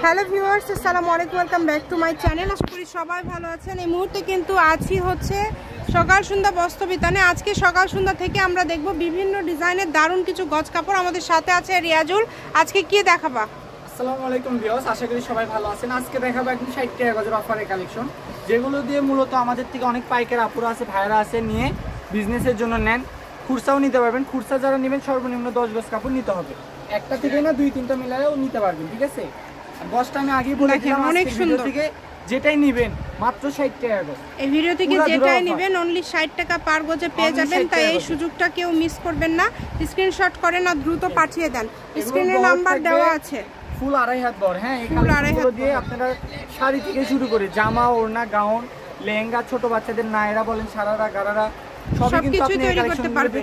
Hello viewers, আসসালামু আলাইকুম, welcome back to my channel. আশা করি সবাই ভালো আছেন। এই মুহূর্তে কিন্তু আছি হচ্ছে সকাল সন্ধ্যা বস্ত্রবিতানে। আজকে সকাল সন্ধ্যা থেকে আমরা দেখব বিভিন্ন ডিজাইনের দারুণ কিছু গজ কাপড়। আমাদের সাথে আছে রিয়াজুল। আজকে কি দেখাবা? আসসালামু আলাইকুম ভিউয়ার্স, আশা করি সবাই ভালো আছেন। আজকে দেখাবো একদম 60 টাকা গজের অফারের কালেকশন, যেগুলো দিয়ে মূলত আমাদের থেকে অনেক পাইকার আপুরা আছে, ভাইরা আছে, নিয়ে বিজনেসের জন্য নেন। খুরসাও নিতে পারবেন। খুরসা যারা নেবেন সর্বনিম্ন 10 গজ কাপড় নিতে হবে। একটা থেকে না 2-3টা মিলায়েও নিতে পারবেন, ঠিক আছে? গজটা আমি আগেই বলে দিলাম, অনেক সুন্দর। থেকে যেটাই নেবেন মাত্র 60 টাকা গজ। এই ভিডিও থেকে যেটাই নেবেন অনলি 60 টাকা পার গজে পেয়ে যাবেন। তাই এই সুযোগটা কেউ মিস করবেন না। স্ক্রিনশট করেন আর দ্রুত পাঠিয়ে দেন। স্ক্রিনে নাম্বার দেওয়া আছে। ফুল 2.5 হাত বড়। হ্যাঁ, এই কালেকশনগুলো দিয়ে আপনারা শাড়ি থেকে শুরু করে জামা, ওড়না, গাউন, লেহেঙ্গা, ছোট বাচ্চাদের নায়রা বলেন, সারারা, গারারা সবকিছু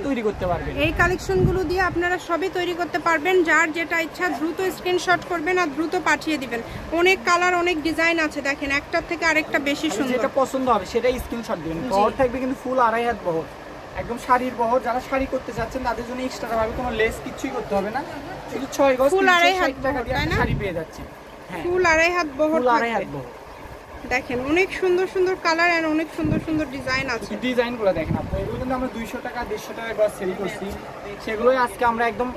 তৈরি করতে পারবেন। এই কালেকশনগুলো দিয়ে আপনারা সবই তৈরি করতে পারবেন। যার যেটা ইচ্ছা দ্রুত স্ক্রিনশট করবেন আর দ্রুত পাঠিয়ে দিবেন। অনেক কালার, অনেক ডিজাইন আছে, দেখেন একটার থেকে আরেকটা বেশি সুন্দর। যেটা পছন্দ হবে সেটাই স্ক্রিনশট দিবেন। বহর থাকবে কিন্তু ফুল 2.5 হাত বহর, একদম শাড়ির বহর। যারা শাড়ি করতে চাচ্ছেন তাদের জন্য এক্সট্রা ভাবে কোনো লেস কিছুই করতে হবে না, শুধু 6 গজ ফুল 2.5 হাত টাকা দিয়ে শাড়ি পেয়ে যাচ্ছেন। হ্যাঁ, ফুল 2.5 হাত বহর, 2.5 হাত বহর। দেখেন অনেক সুন্দর সুন্দর কালার আর অনেক সুন্দর সুন্দর ডিজাইন আছে। ডিজাইনগুলো দেখেন আপনি, এগুলো কিন্তু আমরা 200 টাকা 150 টাকা গজ সেল করছি। সেগুলোই আজকে আমরা একদম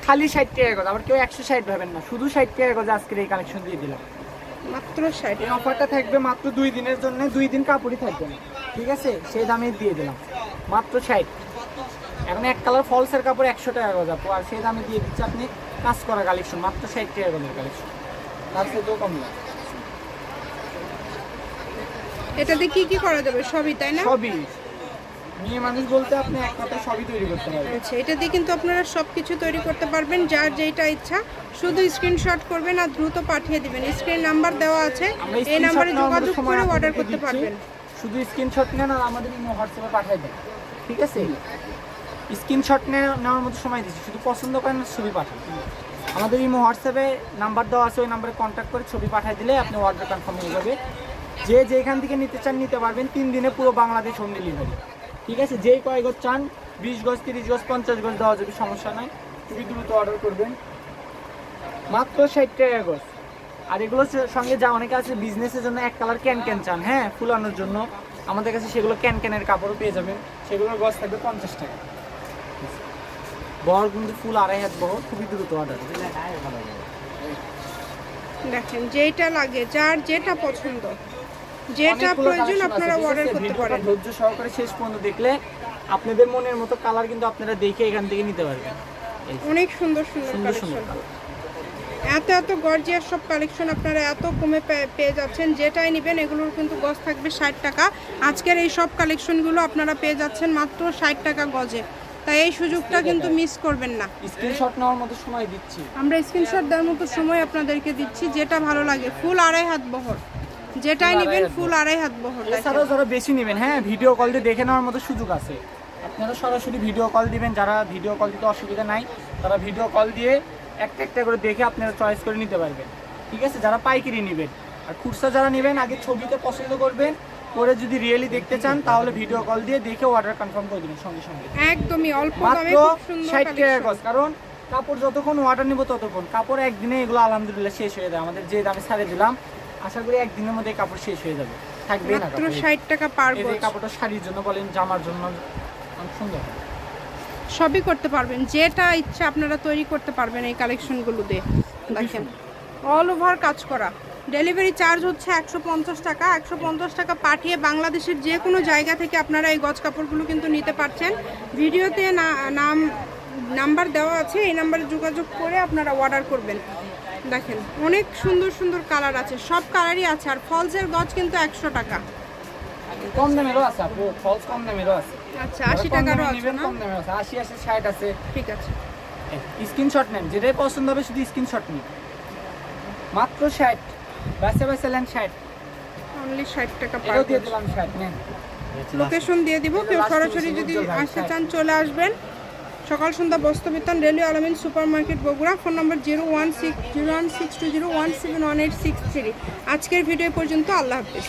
খালি 60 টাকা গজ, আবার কেউ 160 ভাবেন না, শুধু 60 টাকা গজ আজকে এই কালেকশন দিয়ে দিলাম মাত্র 60। এই অফারটা থাকবে মাত্র 2 দিনের জন্য, 2 দিন কাপড়ই থাকবে না, ঠিক আছে? সেই দামে দিয়ে দিলাম মাত্র 60। এখন এক কালার ফলসের কাপড় 100 টাকা গজ আপু, আর সেই দামে দিয়ে দিচ্ছে আপনি কাজ করা কালেকশন মাত্র 60 টাকা গজের কালেকশন, তার থেকেও কম না। এটাতে কি কি করা যাবে? সবই, তাই না? সবই। মেয়ে মানুষ বলতে আপনি এক কথায় সবই তৈরি করতে পারবেন। আচ্ছা, এটা দিয়ে কিন্তু আপনারা সবকিছু তৈরি করতে পারবেন। যার যেটা ইচ্ছা শুধু স্ক্রিনশট করবেন আর দ্রুত পাঠিয়ে দিবেন। স্ক্রিন নাম্বার দেওয়া আছে, এই নম্বরে যোগাযোগ করে অর্ডার করতে পারবেন। শুধু স্ক্রিনশট নেন আর আমাদের ইমো হোয়াটসঅ্যাপে পাঠিয়ে দেন, ঠিক আছে? স্ক্রিনশট নেওয়ার মতো সময় দিচ্ছি, শুধু পছন্দ করেন ছবি পাঠান। আমাদের ইমো হোয়াটসঅ্যাপে নাম্বার দেওয়া আছে, ওই নাম্বারে কন্ট্যাক্ট করে ছবি পাঠিয়ে দিলে আপনি অর্ডার কনফার্ম হয়ে যাবে। যে যেখান থেকে নিতে চান নিতে পারবেন। 3 দিনে পুরো বাংলাদেশ হোম ডেলিভারি, ঠিক আছে? যেই কয় গজ চান, 20 গজ, 30 গজ, 50 গজ দেওয়া যাবে, সমস্যা নাই। খুবই দ্রুত অর্ডার করবেন, মাত্র 60 টাকা গজ। আর এগুলোর সঙ্গে যা অনেকে আছে বিজনেসের জন্য এক কালার ক্যান চান, হ্যাঁ, ফুলানোর জন্য, আমাদের কাছে সেগুলো ক্যানের কাপড়ও পেয়ে যাবেন। সেগুলোর গজ থাকবে 50 টাকা। বহর কিন্তু ফুল 2.5 হাত বহর, খুবই দ্রুত অর্ডার। দেখেন যেটা লাগে, যার যেটা পছন্দ, যেটা প্রয়োজন আপনারা অর্ডার করতে পারেন। ধৈর্য সহকারে শেষ পর্যন্ত দেখলে আপনাদের মনের মতো কালার কিন্তু আপনারা দেখে এখান থেকে নিতে পারবেন। অনেক সুন্দর সুন্দর কালেকশন, এত এত গর্জিয়াস সব কালেকশন আপনারা এত কমে পেয়ে যাচ্ছেন। যেটাই নেবেন এগুলোর কিন্তু গজ থাকবে 60 টাকা। আজকের এই সব কালেকশনগুলো আপনারা পেয়ে যাচ্ছেন মাত্র 60 টাকা গজে। তাই এই সুযোগটা কিন্তু মিস করবেন না। স্ক্রিনশট নেওয়ার মতো সময় দিচ্ছি আমরা, স্ক্রিনশট দেওয়ার মতো সময় আপনাদেরকে দিচ্ছি। যেটা ভালো লাগে, ফুল 2.5 হাত বহর, যেটাই নেবেন ফুল 2.5 হাত বহর। এছাড়াও যারা বেশি নেবেন, হ্যাঁ, ভিডিও কল দিয়ে দেখে নেওয়ার মতো সুযোগ আছে। আপনারা সরাসরি ভিডিও কল দিবেন। যারা ভিডিও কল দিতে অসুবিধা নাই তারা ভিডিও কল দিয়ে একটা একটা করে দেখে আপনারা চয়েস করে নিতে পারবেন, ঠিক আছে? যারা পাইকারি নেবেন আর খুচরা যারা নেবেন, আগে ছবিতে পছন্দ করবেন, পরে যদি রিয়েলি দেখতে চান তাহলে ভিডিও কল দিয়ে দেখে অর্ডার কনফার্ম করে দিবেন সঙ্গে সঙ্গে। একদমই অল্প দামে খুব সুন্দর 60 টাকা গজ। কারণ কাপড় যতক্ষণ অর্ডার নিব ততক্ষণ কাপড় একদিনে এগুলো আলহামদুলিল্লাহ শেষ হয়ে যায়। আমাদের যে দামে ছাড়ে দিলাম, আশা করি একদিনের মধ্যে কাপড় শেষ হয়ে যাবে, থাকবে না। মাত্র 60 টাকা পার গজ। এই কাপড়টা শাড়ির জন্য বলেন, জামার জন্য অনেক সুন্দর, সবই করতে পারবেন। যেটা ইচ্ছা আপনারা তৈরি করতে পারবেন এই কালেকশনগুলো দিয়ে। দেখেন অল ওভার কাজ করা। ডেলিভারি চার্জ হচ্ছে 150 টাকা। 150 টাকা পাঠিয়ে বাংলাদেশের যে কোনো জায়গা থেকে আপনারা এই গজ কাপড়গুলো কিন্তু নিতে পারছেন। ভিডিওতে নাম্বার দেওয়া আছে, এই নাম্বারে যোগাযোগ করে আপনারা অর্ডার করবেন। দেখেন অনেক সুন্দর সুন্দর কালার আছে, সব কালারই আছে। আর ফলসের গজ কিন্তু 100 টাকা। কম দামেরও আছে আপু, ফলস কম দামেরও আছে। আচ্ছা, 80 টাকারও আছে না? কম দামেরও আছে, 80 আছে, 60 আছে, ঠিক আছে। স্ক্রিনশট নেন, যেটাই পছন্দ হবে শুধু স্ক্রিনশট নিন। মাত্র 60, বাসে লেন 60, অনলি 60 টাকা পার দিয়ে দিলাম 60 নেন। লোকেশন দিয়ে দিব, কেউ সরাসরি যদি আসতে চান চলে আসবেন। সকাল সন্ধ্যা বস্ত্রবিতান, রেলওয়ে আলামিন সুপার মার্কেট, বগুড়া। ফোন নম্বর 01620171863। আজকের ভিডিও পর্যন্ত। আল্লাহ হাফেজ।